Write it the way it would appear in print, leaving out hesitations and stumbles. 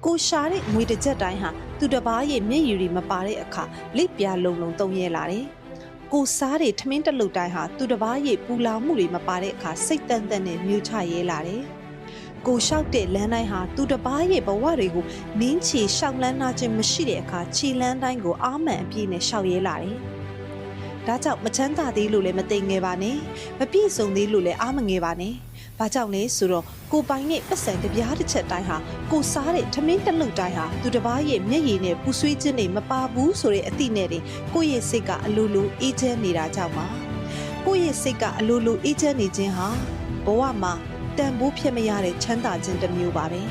ကိုရှာတဲ့ငွေတစ်ချက်တိုင်းဟာသူတစ်ပါးရဲ့မျက်ရည်တွေမပါတဲ့အခါလိပ်ပြာလုံလုံတုံးရဲလာတယ်ကိုစားတဲ့ထမင်းတစ်လုတ်တိုင်းဟာသူတစ်ပါးရဲ့ပူလောင်မှုတွေမပါတဲ့အခါစိတ်တန်တန်နဲ့မြူချရဲလာတယ်ကိုလျှောက်တဲ့လမ်းတိုင်းဟာသူတစ်ပါးရဲ့ဘဝတွေကိုနင်းချီလျှောက်လန်းနာခြင်းမရှိတဲ့အခါခြေလန်းတိုင်းကိုအာမန်အပြည့်နဲ့လျှောက်ရဲလာတယ်ဒါကြောင့်မချမ်းသာသေးလို့လည်းမသိငယ်ပါနဲ့မပြည့်စုံသေးလို့လည်းအားမငယ်ပါနဲ့ဘာကြောင့်လဲဆိုတော့ကိုပိုင်နဲ့ပတ်စံတပြားတစ်ချက်တိုင်းဟာကိုစားတဲ့ထမင်းတစ်လုတ်တိုင်းဟာသူတစ်ပါးရဲ့မျက်ရည်နဲ့ပူဆွေးခြင်းတွေမပါဘူးဆိုတဲ့အသည့်နဲ့တင်ကိုယ့်ရဲ့စိတ်ကအလိုလိုအေးချမ်းနေတာကြောင့်ပါကိုယ့်ရဲ့စိတ်ကအလိုလိုအေးချမ်းနေခြင်းဟာဘဝမှာတန်ဖိုးဖြစ်မရတဲ့ချမ်းသာခြင်းတစ်မျိုးပါပဲ